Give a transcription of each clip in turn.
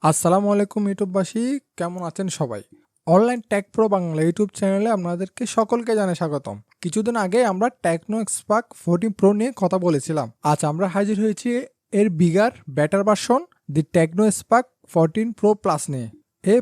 আসসালামু আলাইকুম ইউটিউববাসী, কেমন আছেন সবাই? Online take pro Bangla YouTube চ্যানেলে আপনাদেরকে সকলকে জানাই স্বাগতম। কিছুদিন আগে আমরা টেকনো স্পার্ক 14 প্রো নিয়ে কথা বলেছিলাম। আজ আমরা হাজির হয়েছি এর বিগার বেটার ভার্সন দি টেকনো স্পার্ক 14 প্রো প্লাস নিয়ে।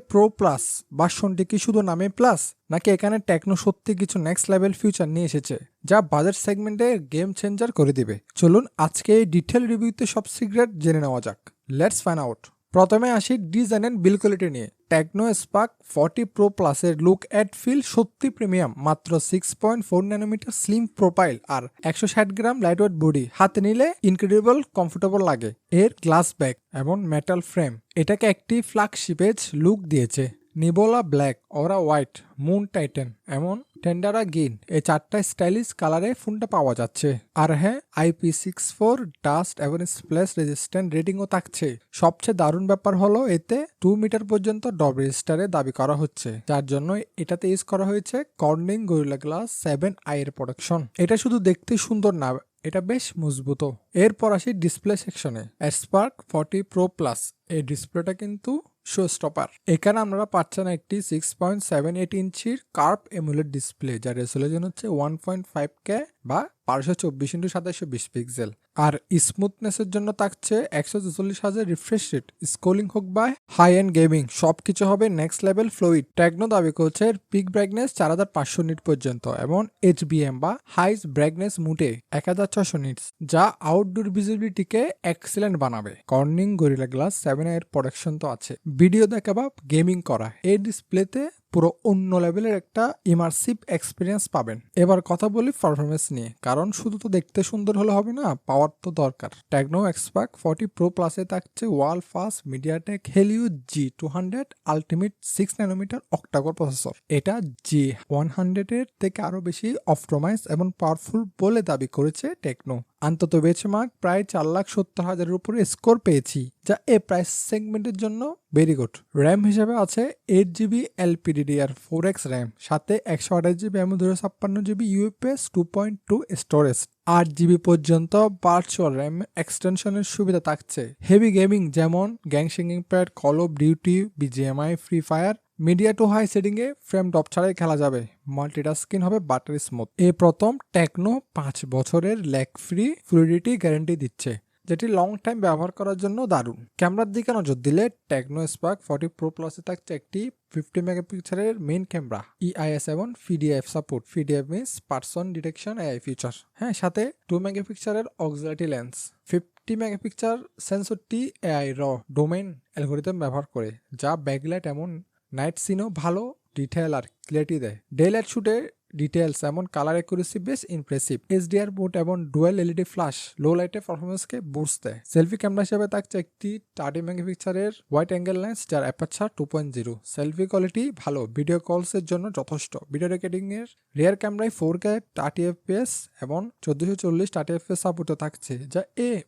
প্রো প্লাস ভার্সনটি কি শুধু নামে প্লাস, নাকি এখানে টেকনো সত্যি কিছু নেক্সট লেভেল ফিউচার নিয়ে এসেছে যা বাজেট সেগমেন্টে গেম চেঞ্জার করে দিবে? চলুন আজকে এই ডিটেল রিভিউতে সব সিক্রেট জেনে নেওয়া যাক। Let's find out. প্রথমে আসি ডিজাইন এন্ড বিল্ড কোয়ালিটি নিয়ে। টেকনো স্পার্ক 40 প্রো প্লাসের লুক অ্যান্ড ফিল সত্যি প্রিমিয়াম। মাত্র 6.4 ন্যানোমিটার স্লিম প্রোফাইল আর 160 গ্রাম লাইটওয়েট বডি, হাতে নিলে ইনক্রেডিবল কমফোর্টেবল লাগে। এর গ্লাস ব্যাক এবং মেটাল ফ্রেম এটাকে একটি ফ্ল্যাগশিপেজ লুক দিয়েছে। নিবোলা ব্ল্যাক, ওরা হোয়াইট, মুন টাইটেন এমন টেন্ডারা গ্রিন, এই চারটা স্টাইলিশ কালারে ফোনটা পাওয়া যাচ্ছে। আর হ্যাঁ, IP64 ডাস্ট এবং স্প্ল্যাশ রেজিস্ট্যান্ট রেটিংও থাকছে। সবচেয়ে দারুণ ব্যাপার হলো এতে 2 মিটার পর্যন্ত ডব রেজিস্টারে দাবি করা হচ্ছে, যার জন্য এটাতে ইউজ করা হয়েছে কর্নিং গরিলা গ্লাস 7i এর প্রোডাকশন। এটা শুধু দেখতে সুন্দর না, এটা বেশ মজবুত। এরপর আসি ডিসপ্লে সেকশনে। স্পার্ক 40 প্রো প্লাস এই ডিসপ্লেটা কিন্তু শো স্টপার। এখানে আপনারা পাচ্ছেন একটি 6.78 ইঞ্চির কার্ভ এমোলেড ডিসপ্লে, যার রেজোলিউশন হচ্ছে 1.5K বা 1224x2720 পিক্সেল। আর স্মুথনেসের জন্য থাকছে 144,000 রিফ্রেশ রেট। স্ক্রোলিং হোক বা হাই এন্ড গেমিং, সবকিছু হবে নেক্সট লেভেল ফ্লুইড। টেকনো দাবি করছে পিক ব্রাইটনেস 4500 নিট পর্যন্ত এবং HBM বা হাইস ব্রাইটনেস মুডে 1600 নিটস, যা আউটডোর ভিজিবিলিটিকে এক্সিলেন্ট বানাবে। কর্নিং গরিলা গ্লাস 7i এর প্রোডাকশন তো আছে, ভিডিও দেখা বা গেমিং করা এই ডিসপ্লেতে পুরো অন্য লেভেলের একটা ইমার্সিভ এক্সপিরিয়েন্স পাবেন। এবার কথা বলি পারফরমেন্স নিয়ে, কারণ শুধু তো দেখতে সুন্দর হলে হবে না, পাওয়ার তো দরকার। টেকনো স্পার্ক 40 প্রো প্লাসে থাকছে world first MediaTek Helio G200 ultimate 6 nanometre octacore processor. এটা G100 এর থেকে আরো বেশি অপটিমাইজ এবং পাওয়ারফুল বলে দাবি করেছে টেকনো। অন্তত বেঞ্চমার্ক প্রায় 4,70,000 উপরে স্কোর পেয়েছি, যা এই প্রাইস সেগমেন্টের জন্য ভেরি গুড। র্যাম হিসেবে আছে 8GB LPDDR4X র্যাম, সাথে 128GB এবং 256GB UFS 2.2 স্টোরেজ। 8GB পর্যন্ত ভার্চুয়াল র্যাম এক্সটেনশনের সুবিধা থাকছে। হেভি গেমিং যেমন গ্যাং সিঙ্গিং প্যাড, Call of Duty, BGMI, Free Fire, media to high setting এ ফ্রেম ড্রপ ছাড়াই খেলা যাবে। মাল্টিটাস্কিং হবে বাটার স্মুথ। এই প্রথম টেকনো 5 বছরের ল্যাগ ফ্রি ফ্লুইডিটি গ্যারান্টি দিচ্ছে, যেটি লং টাইম ব্যবহার করার জন্য দারুণ। ক্যামেরার দিকে নজর দিলে টেকনো স্পার্ক 40 প্রো প্লাসে থাকছে একটি 50 মেগাপিক্সেলের মেইন ক্যামেরা, EIS এবং PDF support. PDF means person detection AI feature. হ্যাঁ, সাথে 2 মেগাপিক্সেলের অক্সিলারি লেন্স, 50 মেগাপিক্সেল সেন্সরটি AI র ডোমেইন অ্যালগোরিদম ব্যবহার করে, যা ব্যাকলাইট এমন নাইট সিনও ভালো ডিটেল আর ক্লিয়ারিটি দেয়। ডে লাইট শুটে ডিটেলস এমন কালার অ্যাকুরেসি বেশ ইমপ্রেসিভ। HDR বুট এবং ডুয়েল LED ফ্ল্যাশ লো লাইটে পারফরমেন্সকে বুস্ট দেয়। সেলফি ক্যামেরা হিসেবে থাকছে একটি 30 মেগাপিক্সেলের ওয়াইড অ্যাঙ্গেল লেন্স, যার অ্যাপারচার 2.0। সেলফি কোয়ালিটি ভালো, ভিডিও কলস এর জন্য যথেষ্ট। ভিডিও রেকর্ডিং এর রিয়ার ক্যামেরায় 4K 30 FPS এবং 1440 30 FPS সাপোর্ট থাকছে, যা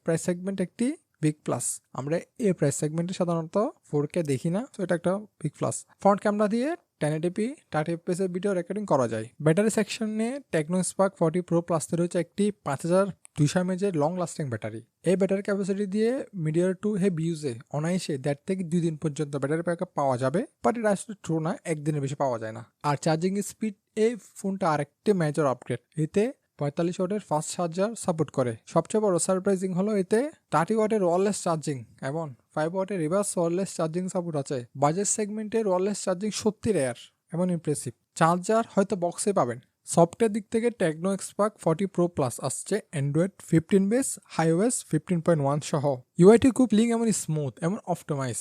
প্রাইস সেগমেন্ট একটি বিগ প্লাস। আমরা প্রাইস সেগমেন্টে সাধারণত 4K দেখি না, তো এটা একটা বিগ প্লাস। ফ্রন্ট ক্যামেরা দিয়ে 1080p 30 FPS এর ভিডিও রেকর্ডিং করা যায়। ব্যাটারি সেকশনে টেকনো স্পার্ক 40 প্রো প্লাস রয়েছে একটি 5200 mAh এর লং লাস্টিং ব্যাটারি। এই ব্যাটারি ক্যাপাসিটি দিয়ে মিডিয়ার টু হেভি ইউজে অনায়াসে 1.5 থেকে 2 দিন পর্যন্ত ব্যাটারি ব্যাকআপ পাওয়া যাবে, বাট এটা আসলে ট্রু না, একদিনের বেশি পাওয়া যায় না। আর চার্জিং স্পিড, এই ফোনটা আরেকটি মেজর আপগ্রেড। এতে 45 ওয়াটের ফাস্ট চার্জার সাপোর্ট করে। সবচেয়ে বড় সারপ্রাইজিং হলো এতে 30 ওয়াটের ওয়্যারলেস চার্জিং এবং 5 ওয়াটের রিভার্স ওয়্যারলেস চার্জিং সাপোর্ট আছে। বাজেট সেগমেন্টের ওয়্যারলেস চার্জিং সত্যি রেয়ার এবং ইমপ্রেসিভ। চার্জার হয়তো বক্সে পাবেন। সফটওয়্যার দিক থেকে টেকনো স্পার্ক 40 প্রো প্লাস আসছে অ্যান্ড্রয়েড 15 বেস, iOS 15.1 সহ। ইউআইটি খুব ক্লিন এবং স্মুথ এবং অপটিমাইজ।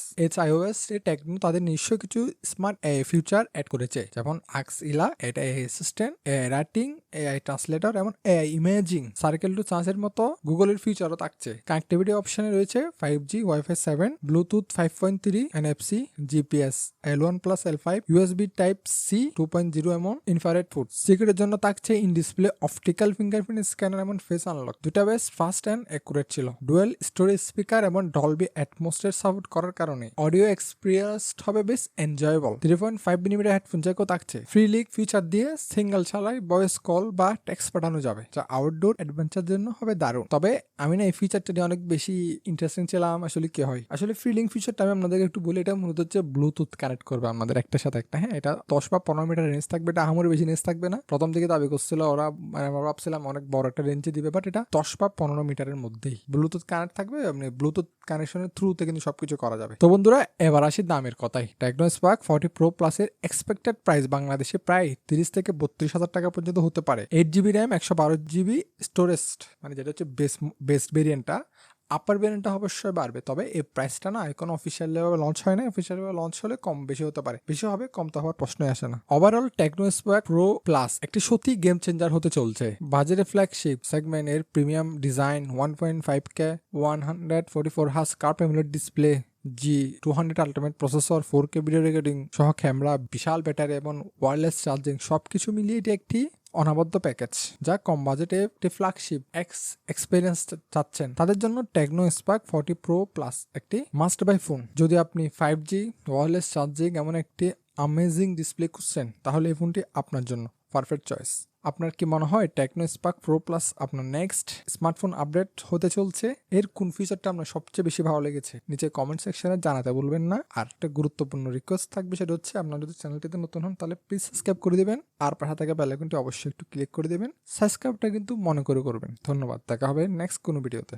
iOS এ টেকনো তাদের নিজস্ব কিছু স্মার্ট AI ফিচার অ্যাড করেছে, যেমন AXILA, এটা AI assistant, AI writing, AI translator এবং AI ইমেজিং। সার্কেল টু চার্জের মতো গুগলের ফিচারও থাকছে। কানেক্টিভিটি অপশনে রয়েছে 5G, Wi-Fi 7, Bluetooth 5.3, NFC, GPS, L1+, L5, USB Type C 2.0 এবং ইনফ্রারেড ফুড। সিকিউরিটির জন্য থাকছে in display optical fingerprint scanner এবং ফেস আনলক। দুটা বেশ ফাস্ট অ্যান্ড অ্যাকুরেট ছিল। ডুয়েল স্টোরেজ স্পিকার এবং ডলবি অ্যাটমসফিয়ার সাপোর্ট করার কারণে অডিও এক্সপিরিয়েন্স হবে বেশ এনজয়েবল। 3.5 মিলিমিটার হেডফোন জ্যাকও থাকছে। ফ্রি লিক ফিচার দিয়ে সিঙ্গেল চালায় ভয়েস কল বা টেক্সট পাঠানো যাবে, যা আউটডোর অ্যাডভেঞ্চার জন্য হবে দারুণ। তবে আমি না এই ফিচারটা নিয়ে অনেক বেশি ইন্টারেস্টিং ছিলাম। আসলে কি হয়, আসলে ফ্রি লিঙ্ক ফিচারটা আমি আপনাদেরকে একটু বলি। এটা মূলত হচ্ছে ব্লুটুথ কানেক্ট করবে আমাদের একটার সাথে একটা। হ্যাঁ, এটা 10 বা 15 মিটার রেঞ্জ থাকবে। এটা আহামরি বেশি রেঞ্জ থাকবে না। প্রথম দিকে দাবি করছিল ওরা, মানে আমরা ভাবছিলাম অনেক বড় একটা রেঞ্জে দিবে, বাট এটা 10 বা 15 মিটারের মধ্যেই ব্লুটুথ কানেক্ট থাকবে। আপনি ব্লুটুথ কানেকশনের থ্রুতে কিন্তু সবকিছু করা যাবে। তো বন্ধুরা, এবার আসি দামের কথাই। টেকনো স্পার্ক 40 প্রো প্লাসের এক্সপেক্টেড প্রাইস বাংলাদেশে প্রায় 30 থেকে 32,000 টাকা পর্যন্ত হতে পারে। 8GB র্যাম, 112GB স্টোরেজ, মানে যেটা হচ্ছে বেস্ট ভেরিয়েন্টটা। আপার ভেরিয়েন্টটা অবশ্যই বাড়বে, তবে এই প্রাইসটা না এখন অফিসিয়াল লেভেলে লঞ্চ হয় না। অফিসিয়াল লেভেলে লঞ্চ হলে কম বেশি হতে পারে, বেশি হবে কম তো হওয়ার প্রশ্নই আসে না। Overall Tecno Spark pro plus একটি সত্যি গেম চেঞ্জার হতে চলছে। বাজেটে ফ্ল্যাগশিপ সেগমেন্টের premium design, 1.5K 144Hz curve AMOLED display, G200 ultimate processor, 4K video recording সহ ক্যামেরা, বিশাল ব্যাটারি এবং ওয়্যারলেস চার্জিং সবকিছু মিলিয়ে এটি একটি অনবদ্য প্যাকেজ, যা কম বাজেটে একটি ফ্ল্যাগশিপ এক্সপেরিয়েন্স চাচ্ছেন তাদের জন্য টেকনো স্পার্ক 40 প্রো প্লাস একটি মাস্ট বাই ফোন। যদি আপনি 5G ওয়্যারলেস চার্জিং এমন একটি অ্যামেজিং ডিসপ্লে খুঁজছেন, তাহলে এই ফোনটি আপনার জন্য পারফেক্ট চয়েস। আপনার কি মনে হয় টেকনো স্পার্ক প্রো প্লাস আপনার নেক্সট স্মার্টফোন আপডেট হতে চলছে? এর কোন ফিচারটা আপনার সবচেয়ে বেশি ভালো লেগেছে নিচে কমেন্ট সেকশনে জানাতে ভুলবেন না। আর একটা গুরুত্বপূর্ণ রিকোয়েস্ট থাকবে, সেটা হচ্ছে আপনার যদি চ্যানেলটিতে নতুন হন তাহলে প্লিজ সাবস্ক্রাইব করে দিবেন, আর পাশে থাকা বেল আইকনটি অবশ্যই একটু ক্লিক করে দিবেন। সাবস্ক্রাইবটা কিন্তু মনে করে করবেন। ধন্যবাদ, দেখা হবে নেক্সট কোনো ভিডিওতে।